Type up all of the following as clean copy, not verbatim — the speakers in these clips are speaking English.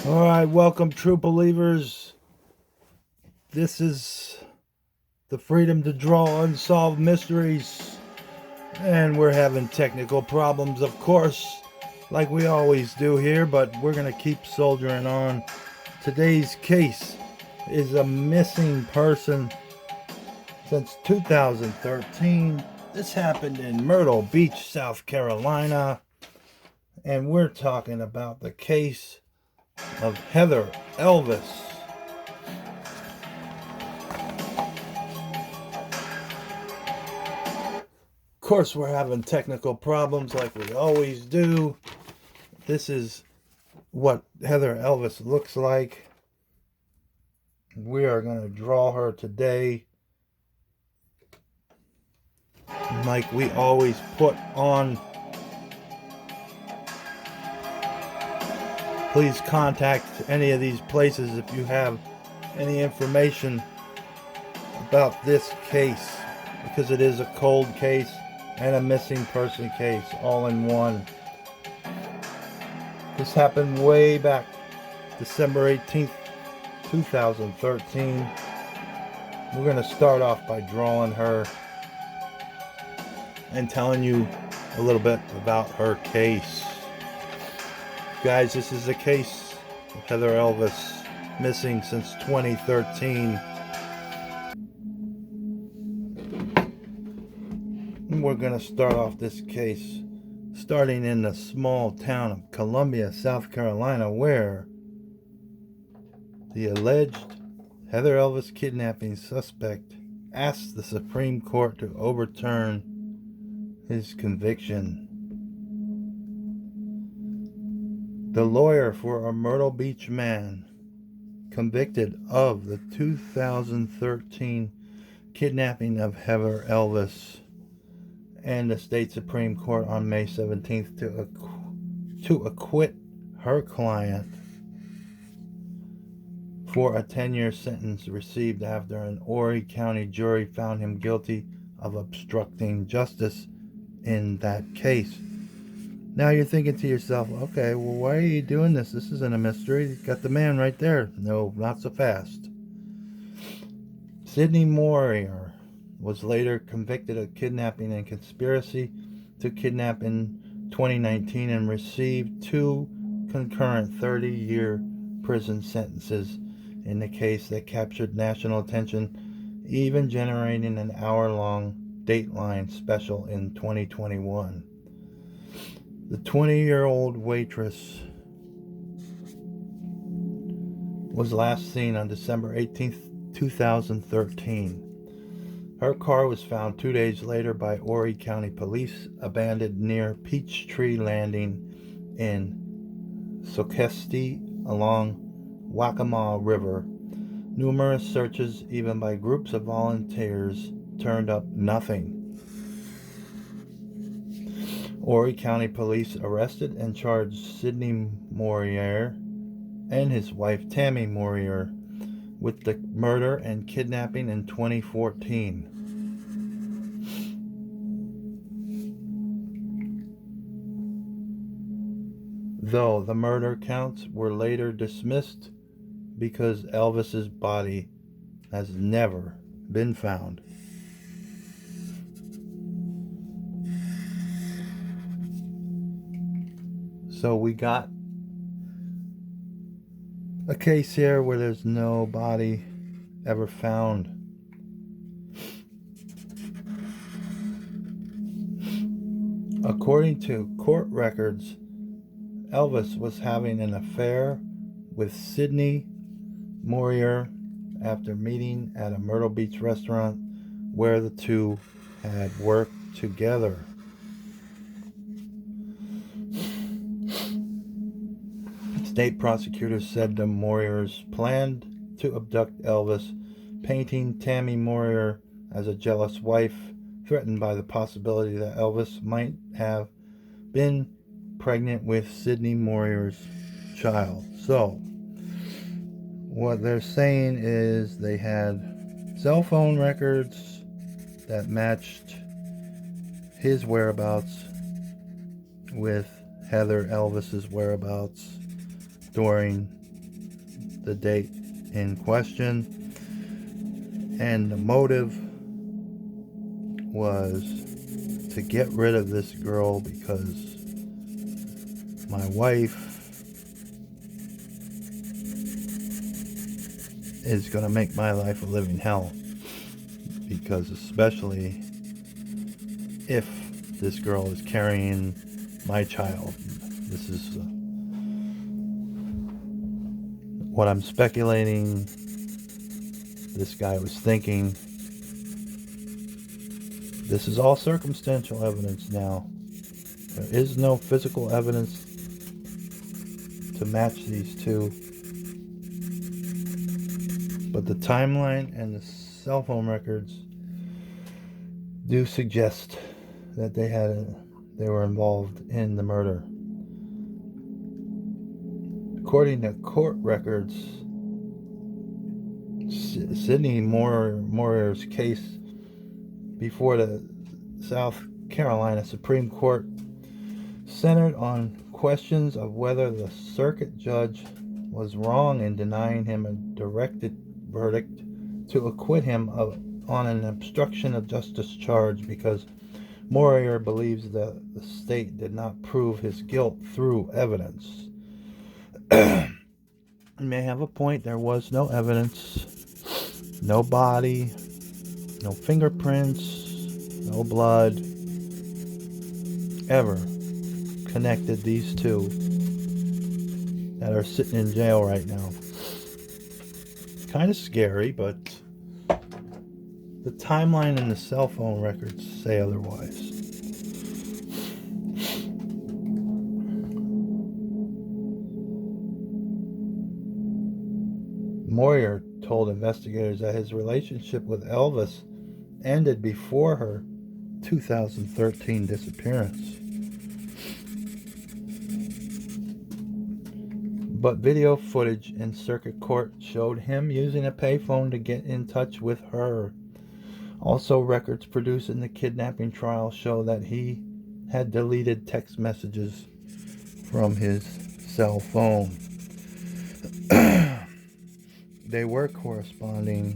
All right, welcome, true believers. This is the freedom to draw unsolved mysteries. And we're having technical problems, of course, like we always do here, but we're going to keep soldiering on. Today's case is a missing person since 2013. This happened in Myrtle Beach, South Carolina. And we're talking about the case of Heather Elvis. Of course, we're having technical problems like we always do. This is what Heather Elvis looks like. We are going to draw her today. Like we always put on. Please contact any of these places if you have any information about this case, because it is a cold case and a missing person case all in one. This happened way back December 18th, 2013. We're going to start off by drawing her and telling you a little bit about her case. Guys, this is the case of Heather Elvis, missing since 2013. And we're going to start off this case starting in the small town of Columbia, South Carolina, where the alleged Heather Elvis kidnapping suspect asked the Supreme Court to overturn his conviction. The lawyer for a Myrtle Beach man convicted of the 2013 kidnapping of Heather Elvis and the state Supreme Court on May 17th to acquit her client for a 10-year sentence received after an Horry County jury found him guilty of obstructing justice in that case. Now you're thinking to yourself, okay, well, why are you doing this? This isn't a mystery. You got the man right there. No, not so fast. Sidney Moorer was later convicted of kidnapping and conspiracy to kidnap in 2019 and received 2 concurrent 30-year prison sentences in the case that captured national attention, even generating an hour-long Dateline special in 2021. The 20-year-old waitress was last seen on December 18th, 2013. Her car was found 2 days later by Horry County Police, abandoned near Peachtree Landing in Soquesti along Waccamaw River. Numerous searches, even by groups of volunteers, turned up nothing. Horry County Police arrested and charged Sidney Moorer and his wife Tammy Moorer with the murder and kidnapping in 2014. Though the murder counts were later dismissed because Elvis's body has never been found. So we got a case here where there's no body ever found. According to court records, Elvis was having an affair with Sidney Moorer after meeting at a Myrtle Beach restaurant where the two had worked together. State prosecutors said the Moorers planned to abduct Elvis, painting Tammy Moorer as a jealous wife, threatened by the possibility that Elvis might have been pregnant with Sidney Moorer's child. So, what they're saying is they had cell phone records that matched his whereabouts with Heather Elvis's whereabouts during the date in question, and the motive was to get rid of this girl because my wife is going to make my life a living hell, because especially if this girl is carrying my child. This is what I'm speculating this guy was thinking. This is all circumstantial evidence now. There is no physical evidence to match these two. But the timeline and the cell phone records do suggest that they were involved in the murder. According to court records, Sidney Moorer's case before the South Carolina Supreme Court centered on questions of whether the circuit judge was wrong in denying him a directed verdict to acquit him on an obstruction of justice charge, because Moorer believes that the state did not prove his guilt through evidence. You may have a point. There was no evidence, no body, no fingerprints, no blood ever connected these two that are sitting in jail right now. Kind of scary, but the timeline and the cell phone records say otherwise. Moorer told investigators that his relationship with Elvis ended before her 2013 disappearance. But video footage in circuit court showed him using a payphone to get in touch with her. Also, records produced in the kidnapping trial show that he had deleted text messages from his cell phone. They were corresponding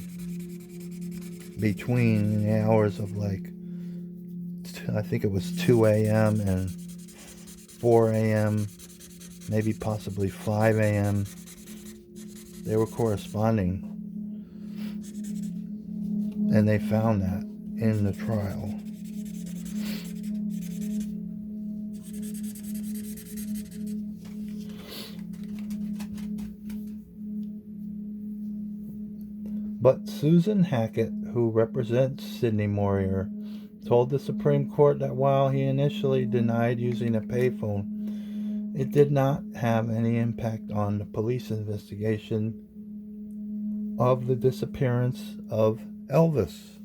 between the hours of I think it was 2 a.m. and 4 a.m., maybe possibly 5 a.m. They were corresponding. And they found that in the trial. But Susan Hackett, who represents Sidney Moorer, told the Supreme Court that while he initially denied using a payphone, it did not have any impact on the police investigation of the disappearance of Elvis.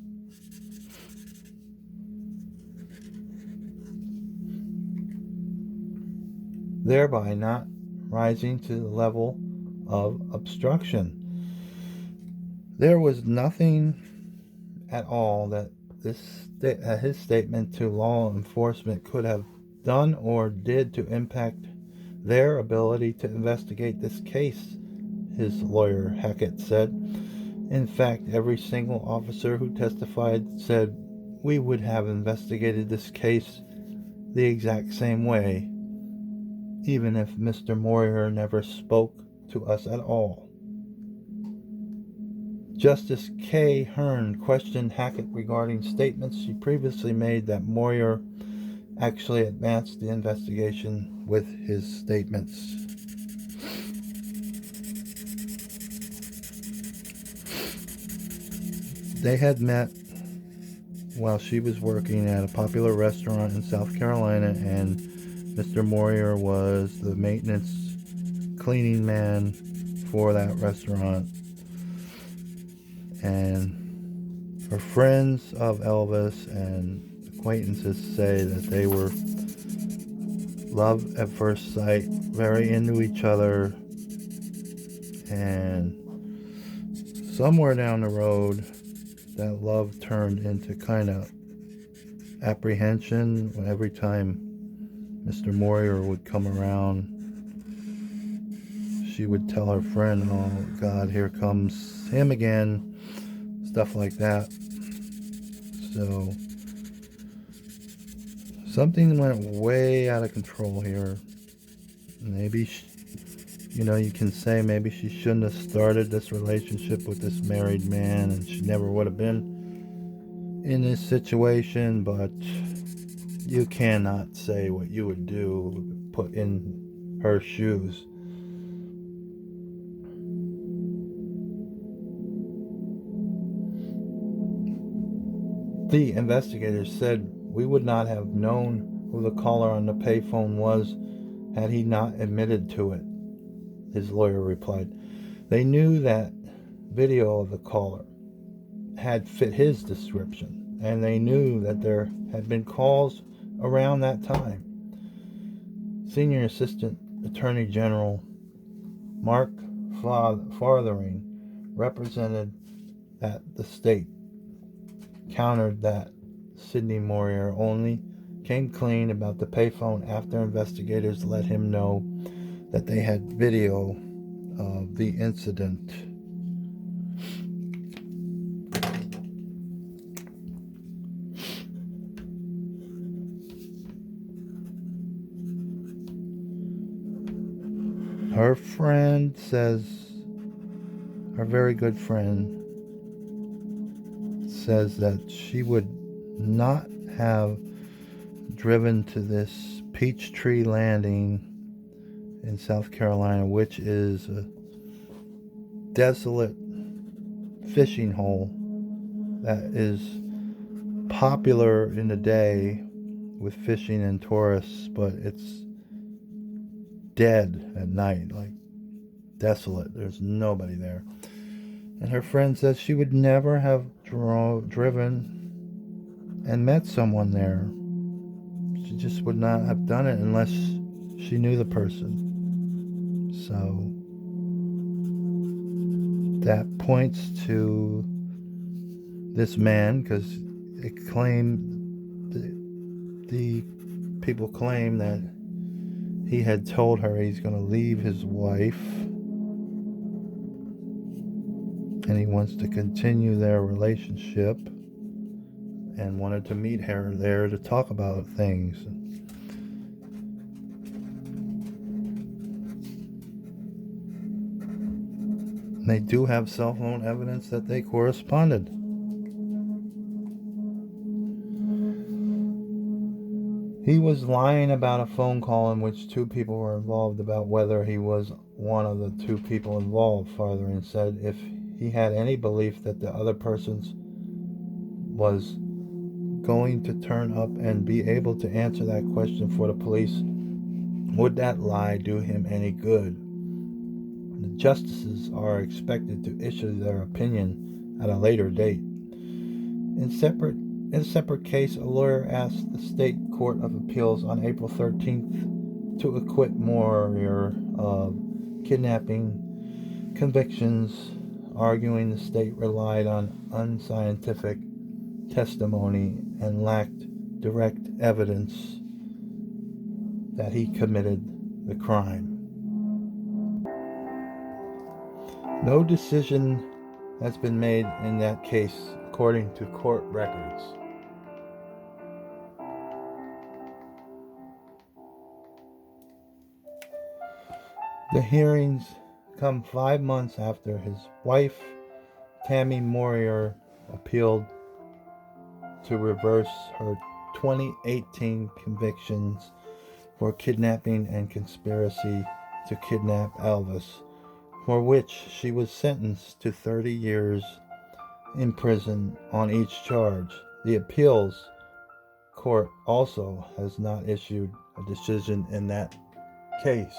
Thereby not rising to the level of obstruction. There was nothing at all that his statement to law enforcement could have done or did to impact their ability to investigate this case, his lawyer Hackett said. In fact, every single officer who testified said we would have investigated this case the exact same way, even if Mr. Moorer never spoke to us at all. Justice Kay Hearn questioned Hackett regarding statements she previously made that Moorer actually advanced the investigation with his statements. They had met while she was working at a popular restaurant in South Carolina, and Mr. Moorer was the maintenance cleaning man for that restaurant. And her friends of Elvis and acquaintances say that they were love at first sight, very into each other, and somewhere down the road that love turned into kind of apprehension. Every time Mr. Moorer would come around, she would tell her friend, "Oh God, here comes him again," stuff like that. So something went way out of control here. Maybe you can say maybe she shouldn't have started this relationship with this married man, and she never would have been in this situation, but you cannot say what you would do, put in her shoes. The investigators said we would not have known who the caller on the payphone was had he not admitted to it, his lawyer replied. They knew that video of the caller had fit his description, and they knew that there had been calls around that time. Senior Assistant Attorney General Mark Farthering represented that the state countered that Sidney Moorer only came clean about the payphone after investigators let him know that they had video of the incident. Her friend says, her very good friend says that she would not have driven to this Peachtree Landing in South Carolina, which is a desolate fishing hole that is popular in the day with fishing and tourists, but it's dead at night, like desolate. There's nobody there. And her friend says she would never have driven and met someone there. She just would not have done it unless she knew the person. So that points to this man, because it claimed, the people claim that he had told her he's going to leave his wife and he wants to continue their relationship, and wanted to meet her there to talk about things. They do have cell phone evidence that they corresponded. He was lying about a phone call in which two people were involved about whether he was one of the two people involved, Farthering said. If he had any belief that the other person was going to turn up and be able to answer that question for the police, would that lie do him any good? The justices are expected to issue their opinion at a later date. In a separate case, a lawyer asked the State Court of Appeals on April 13th to acquit Moorer of kidnapping convictions, arguing the state relied on unscientific testimony and lacked direct evidence that he committed the crime. No decision has been made in that case, according to court records. The hearings come 5 months after his wife, Tammy Moorer, appealed to reverse her 2018 convictions for kidnapping and conspiracy to kidnap Elvis, for which she was sentenced to 30 years in prison on each charge. The appeals court also has not issued a decision in that case.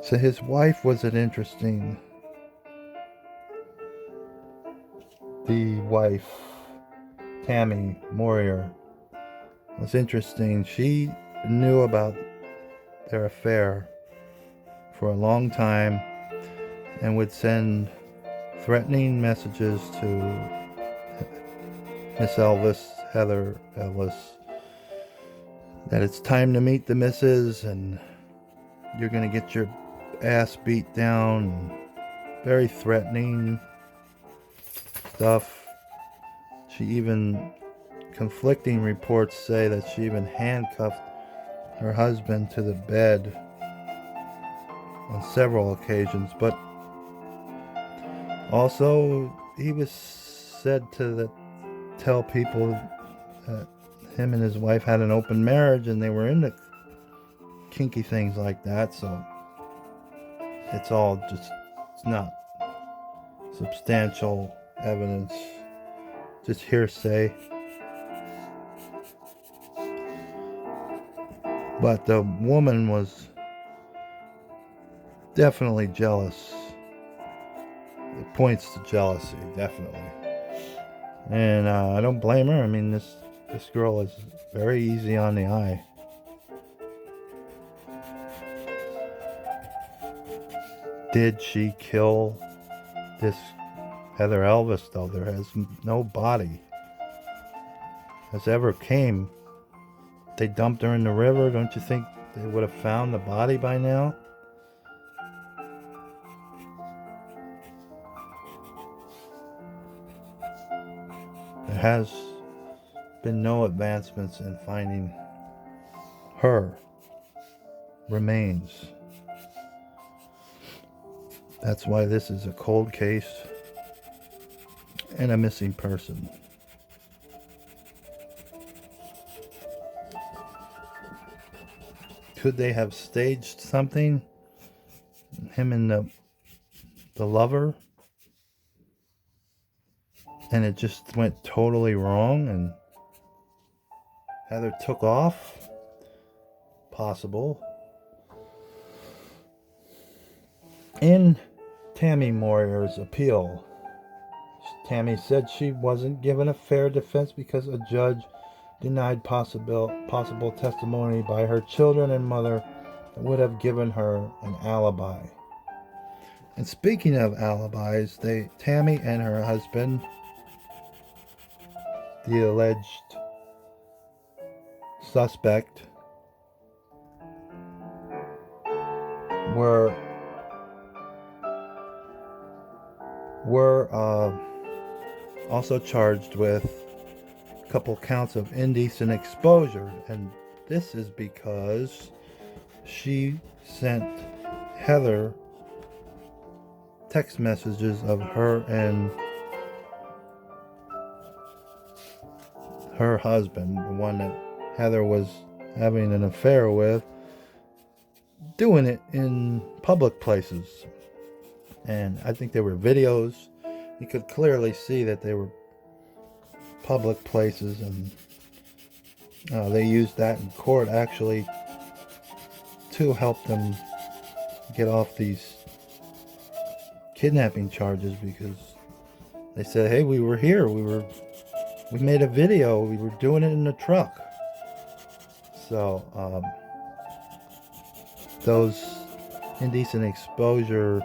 So his wife was an interesting. The wife, Tammy Moorer, was interesting. She knew about their affair for a long time and would send threatening messages to Miss Elvis, Heather Elvis, that it's time to meet the missus, and you're going to get your ass beat down. Very threatening stuff. She even, conflicting reports say that she even handcuffed her husband to the bed on several occasions, but also he was said to tell people that him and his wife had an open marriage and they were into kinky things like that, so it's all just, it's not substantial evidence, just hearsay. But the woman was definitely jealous. It points to jealousy, definitely. And I don't blame her. I mean, this girl is very easy on the eye. Did she kill this Heather Elvis, though? There has no body has ever came. They dumped her in the river. Don't you think they would have found the body by now? There has been no advancements in finding her remains. That's why this is a cold case and a missing person. Could they have staged something? Him and the lover? And it just went totally wrong and Heather took off? Possible. In Tammy Moorer's appeal, Tammy said she wasn't given a fair defense because a judge denied possible testimony by her children and mother that would have given her an alibi. And speaking of alibis, Tammy and her husband, the alleged suspect, were also charged with a couple counts of indecent exposure, and this is because she sent Heather text messages of her and her husband, the one that Heather was having an affair with, doing it in public places. And I think there were videos. You could clearly see that they were public places, and they used that in court actually to help them get off these kidnapping charges, because they said, hey, we were here, we made a video, we were doing it in the truck. So those indecent exposure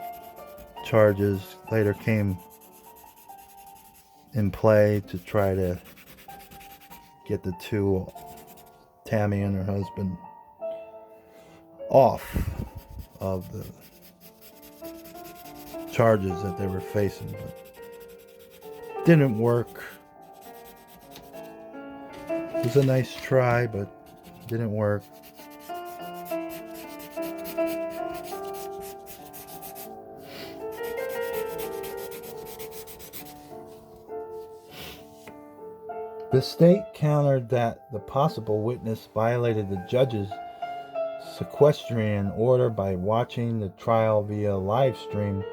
charges later came in play to try to get the two, Tammy and her husband, off of the charges that they were facing, but didn't work. It was a nice try, but didn't work. The state countered that the possible witness violated the judge's sequestrian order by watching the trial via live stream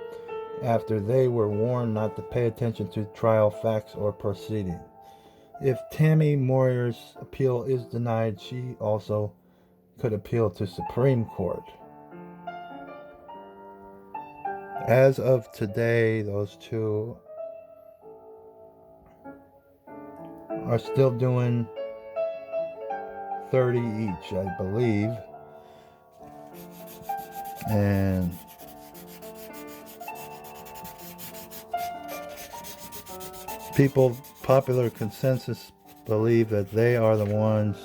after they were warned not to pay attention to trial facts or proceedings. If Tammy Moorer's appeal is denied, she also could appeal to Supreme Court. As of today, those two are still doing 30 each, I believe. And popular consensus believe that they are the ones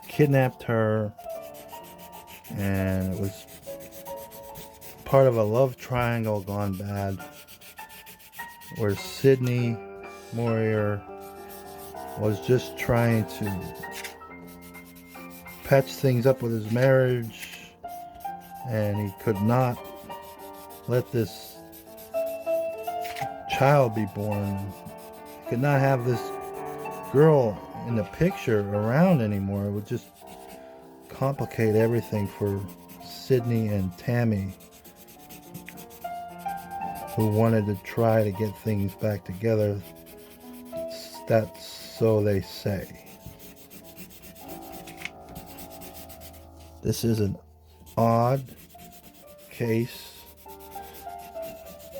kidnapped her and it was part of a love triangle gone bad, where Sidney Moorer was just trying to patch things up with his marriage, and he could not let this child be born. He could not have this girl in the picture around anymore. It would just complicate everything for Sidney and Tammy, who wanted to try to get things back together. That's so they say. This is an odd case,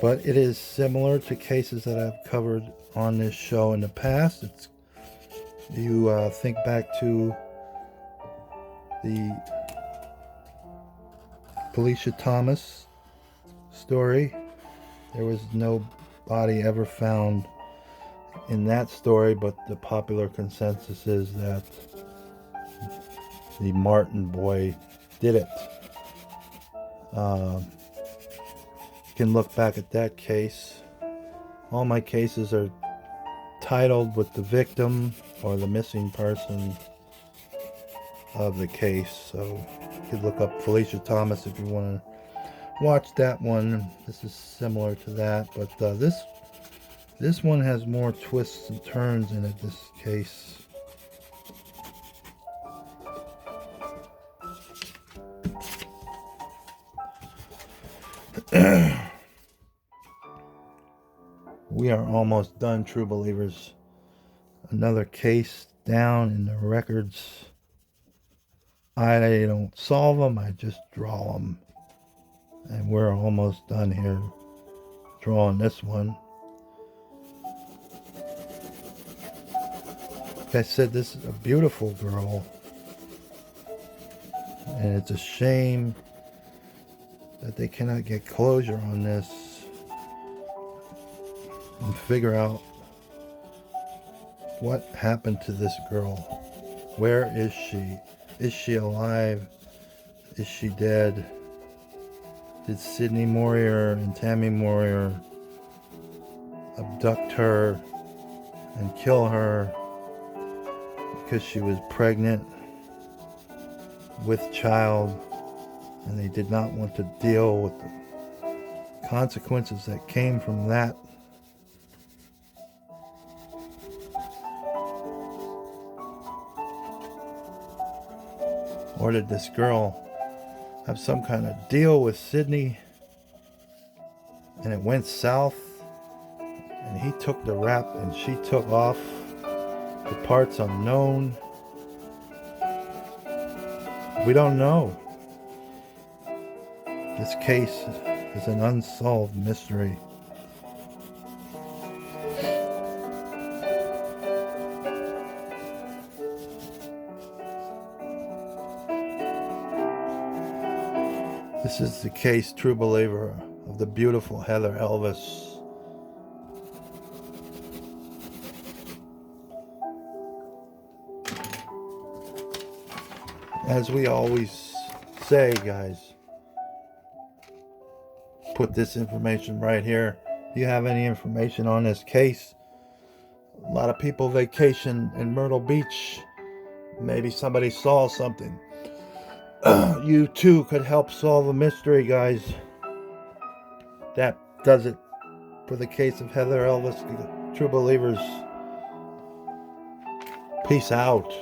but it is similar to cases that I've covered on this show in the past. You think back to the Felicia Thomas story. There was no body ever found in that story, but the popular consensus is that the Martin boy did it. You can look back at that case. All my cases are titled with the victim or the missing person of the case. So you could look up Felicia Thomas if you want to watch that one. This is similar to that, but this one has more twists and turns in it, this case. We are almost done, true believers. Another case down in the records. I don't solve them, I just draw them. And we're almost done here drawing this one. Like I said, this is a beautiful girl. And it's a shame that they cannot get closure on this and figure out what happened to this girl. Where is she? Is she alive? Is she dead? Did Sidney Moorer and Tammy Moorer abduct her and kill her because she was pregnant with child, and they did not want to deal with the consequences that came from that? Or did this girl have some kind of deal with Sidney and it went south and he took the rap and she took off? The parts unknown. We don't know. This case is an unsolved mystery. This is the case, true believer, of the beautiful Heather Elvis. As we always say, guys, put this information right here. If you have any information on this case, a lot of people vacation in Myrtle Beach. Maybe somebody saw something. You too could help solve a mystery, guys. That does it for the case of Heather Elvis, true believers. Peace out.